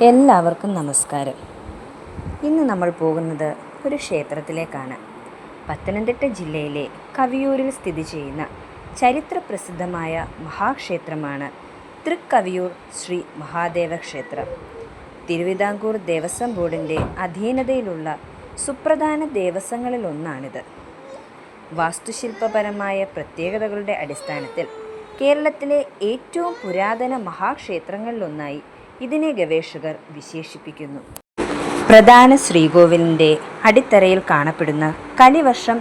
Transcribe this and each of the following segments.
എല്ലാവർക്കും നമസ്കാരം. ഇന്ന് നമ്മൾ പോകുന്നത് ഒരു ക്ഷേത്രത്തിലേക്കാണ്. പത്തനംതിട്ട ജില്ലയിലെ കവിയൂരിൽ സ്ഥിതി ചെയ്യുന്ന ചരിത്രപ്രസിദ്ധമായ മഹാക്ഷേത്രമാണ് തൃക്കവിയൂർ ശ്രീ മഹാദേവ ക്ഷേത്രം. തിരുവിതാംകൂർ ദേവസ്വം ബോർഡിൻ്റെ അധീനതയിലുള്ള സുപ്രധാന ദേവസ്വങ്ങളിലൊന്നാണിത്. വാസ്തുശില്പപരമായ പ്രത്യേകതകളുടെ അടിസ്ഥാനത്തിൽ കേരളത്തിലെ ഏറ്റവും പുരാതന മഹാക്ഷേത്രങ്ങളിലൊന്നായി ഇതിനെ ഗവേഷകർ വിശേഷിപ്പിക്കുന്നു. പ്രധാന ശ്രീകോവിലിൻ്റെ അടിത്തറയിൽ കാണപ്പെടുന്ന കലിവർഷം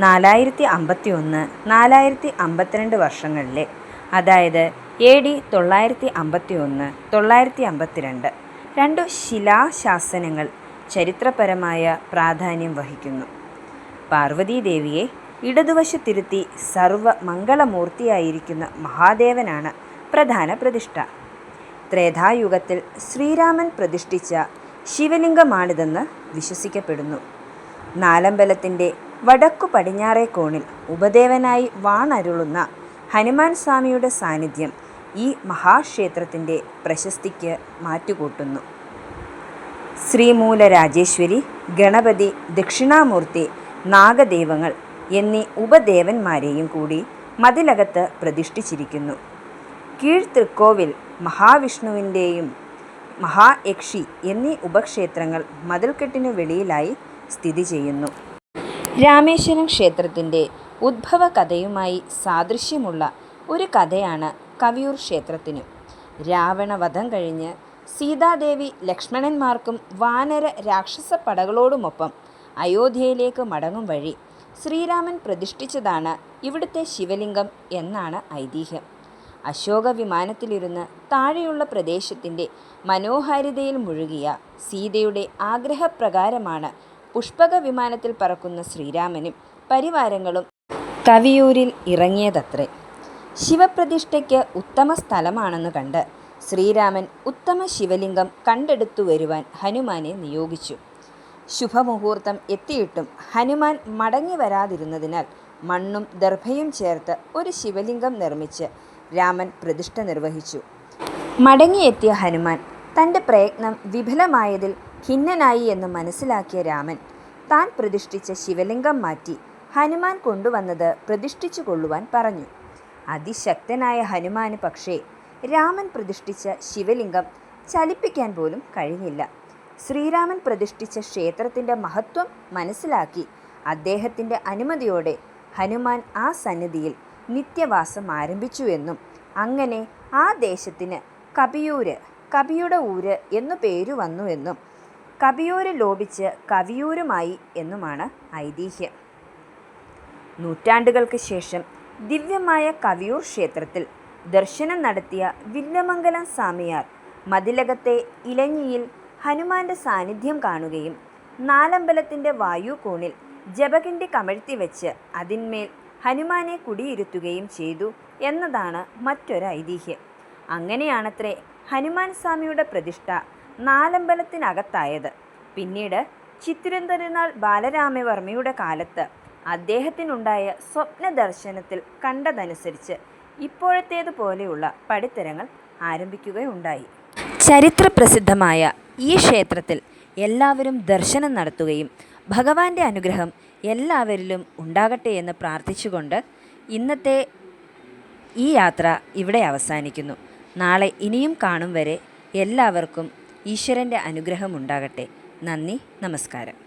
4051, 4052 വർഷങ്ങളിലെ, അതായത് AD 951, 952 രണ്ടു ശിലാശാസനങ്ങൾ ചരിത്രപരമായ പ്രാധാന്യം വഹിക്കുന്നു. പാർവതീദേവിയെ ഇടതുവശത്തിരുത്തി സർവമംഗളമൂർത്തിയായിരിക്കുന്ന മഹാദേവനാണ് പ്രധാന പ്രതിഷ്ഠ. ത്രേതായുഗത്തിൽ ശ്രീരാമൻ പ്രതിഷ്ഠിച്ച ശിവലിംഗമാണിതെന്ന് വിശ്വസിക്കപ്പെടുന്നു. നാലമ്പലത്തിൻ്റെ വടക്കു പടിഞ്ഞാറേ കോണിൽ ഉപദേവനായി വാണരുളുന്ന ഹനുമാൻ സ്വാമിയുടെ സാന്നിധ്യം ഈ മഹാക്ഷേത്രത്തിൻ്റെ പ്രശസ്തിക്ക് മാറ്റുകൂട്ടുന്നു. ശ്രീമൂലരാജേശ്വരി, ഗണപതി, ദക്ഷിണാമൂർത്തി, നാഗദൈവങ്ങൾ എന്നീ ഉപദേവന്മാരെയും കൂടി മതിലകത്ത് പ്രതിഷ്ഠിച്ചിരിക്കുന്നു. കീഴ്തൃക്കോവിൽ മഹാവിഷ്ണുവിൻ്റെയും മഹായക്ഷി എന്നീ ഉപക്ഷേത്രങ്ങൾ മതിൽക്കെട്ടിനു വെളിയിലായി സ്ഥിതി ചെയ്യുന്നു. രാമേശ്വരം ക്ഷേത്രത്തിൻ്റെ ഉദ്ഭവകഥയുമായി സാദൃശ്യമുള്ള ഒരു കഥയാണ് കവിയൂർ ക്ഷേത്രത്തിന്. രാവണവധം കഴിഞ്ഞ് സീതാദേവി ലക്ഷ്മണന്മാർക്കും വാനര രാക്ഷസ പടകളോടുമൊപ്പം അയോധ്യയിലേക്ക് മടങ്ങും വഴി ശ്രീരാമൻ പ്രതിഷ്ഠിച്ചതാണ് ഇവിടുത്തെ ശിവലിംഗം എന്നാണ് ഐതിഹ്യം. അശോക വിമാനത്തിലിരുന്ന് താഴെയുള്ള പ്രദേശത്തിൻ്റെ മനോഹാരിതയിൽ മുഴുകിയ സീതയുടെ ആഗ്രഹപ്രകാരമാണ് പുഷ്പക വിമാനത്തിൽ പറക്കുന്ന ശ്രീരാമനും പരിവാരങ്ങളും കവിയൂരിൽ ഇറങ്ങിയതത്രേ. ശിവപ്രതിഷ്ഠയ്ക്ക് ഉത്തമ സ്ഥലമാണെന്ന് കണ്ട് ശ്രീരാമൻ ഉത്തമ ശിവലിംഗം കണ്ടെടുത്തു വരുവാൻ ഹനുമാനെ നിയോഗിച്ചു. ശുഭമുഹൂർത്തം എത്തിയിട്ടും ഹനുമാൻ മടങ്ങി വരാതിരുന്നതിനാൽ മണ്ണും ദർഭയും ചേർത്ത് ഒരു ശിവലിംഗം നിർമ്മിച്ച് രാമൻ പ്രതിഷ്ഠ നിർവഹിച്ചു. മടങ്ങിയെത്തിയ ഹനുമാൻ തൻ്റെ പ്രയത്നം വിഫലമായതിൽ ഖിന്നനായി എന്ന് മനസ്സിലാക്കിയ രാമൻ താൻ പ്രതിഷ്ഠിച്ച ശിവലിംഗം മാറ്റി ഹനുമാൻ കൊണ്ടുവന്നത് പ്രതിഷ്ഠിച്ചു കൊള്ളുവാൻ പറഞ്ഞു. അതിശക്തനായ ഹനുമാന് പക്ഷേ രാമൻ പ്രതിഷ്ഠിച്ച ശിവലിംഗം ചലിപ്പിക്കാൻ പോലും കഴിഞ്ഞില്ല. ശ്രീരാമൻ പ്രതിഷ്ഠിച്ച ക്ഷേത്രത്തിൻ്റെ മഹത്വം മനസ്സിലാക്കി അദ്ദേഹത്തിൻ്റെ അനുമതിയോടെ ഹനുമാൻ ആ സന്നിധിയിൽ നിത്യവാസം ആരംഭിച്ചുവെന്നും അങ്ങനെ ആ ദേശത്തിന് കവിയൂര്, കവിയുടെ ഊര് എന്നു പേരു വന്നുവെന്നും കവിയൂര് ലോപിച്ച് കവിയൂരുമായി എന്നുമാണ് ഐതിഹ്യം. നൂറ്റാണ്ടുകൾക്ക് ശേഷം ദിവ്യമായ കവിയൂർ ക്ഷേത്രത്തിൽ ദർശനം നടത്തിയ വില്വമംഗലം സ്വാമിയാർ മതിലകത്തെ ഇലഞ്ഞിയിൽ ഹനുമാന്റെ സാന്നിധ്യം കാണുകയും നാലമ്പലത്തിൻ്റെ വായുകോണിൽ ജപകിണ്ടി കമഴ്ത്തി വെച്ച് അതിന്മേൽ ഹനുമാനെ കുടിയിരുത്തുകയും ചെയ്തു എന്നതാണ് മറ്റൊരു ഐതിഹ്യം. അങ്ങനെയാണത്രേ ഹനുമാൻ സ്വാമിയുടെ പ്രതിഷ്ഠ നാലമ്പലത്തിനകത്തായത്. പിന്നീട് ചിത്തിരതിരുനാൾ ബാലരാമവർമ്മയുടെ കാലത്ത് അദ്ദേഹത്തിനുണ്ടായ സ്വപ്ന ദർശനത്തിൽ കണ്ടതനുസരിച്ച് ഇപ്പോഴത്തേതുപോലെയുള്ള പടിത്തരങ്ങൾ ആരംഭിക്കുകയുണ്ടായി. ചരിത്രപ്രസിദ്ധമായ ഈ ക്ഷേത്രത്തിൽ എല്ലാവരും ദർശനം നടത്തുകയും ഭഗവാന്റെ അനുഗ്രഹം എല്ലാവരിലും ഉണ്ടാകട്ടെ എന്ന് പ്രാർത്ഥിച്ചുകൊണ്ട് ഇന്നത്തെ ഈ യാത്ര ഇവിടെ അവസാനിക്കുന്നു. നാളെ ഇനിയും കാണും വരെ എല്ലാവർക്കും ഈശ്വരൻ്റെ അനുഗ്രഹം ഉണ്ടാകട്ടെ. നന്ദി, നമസ്കാരം.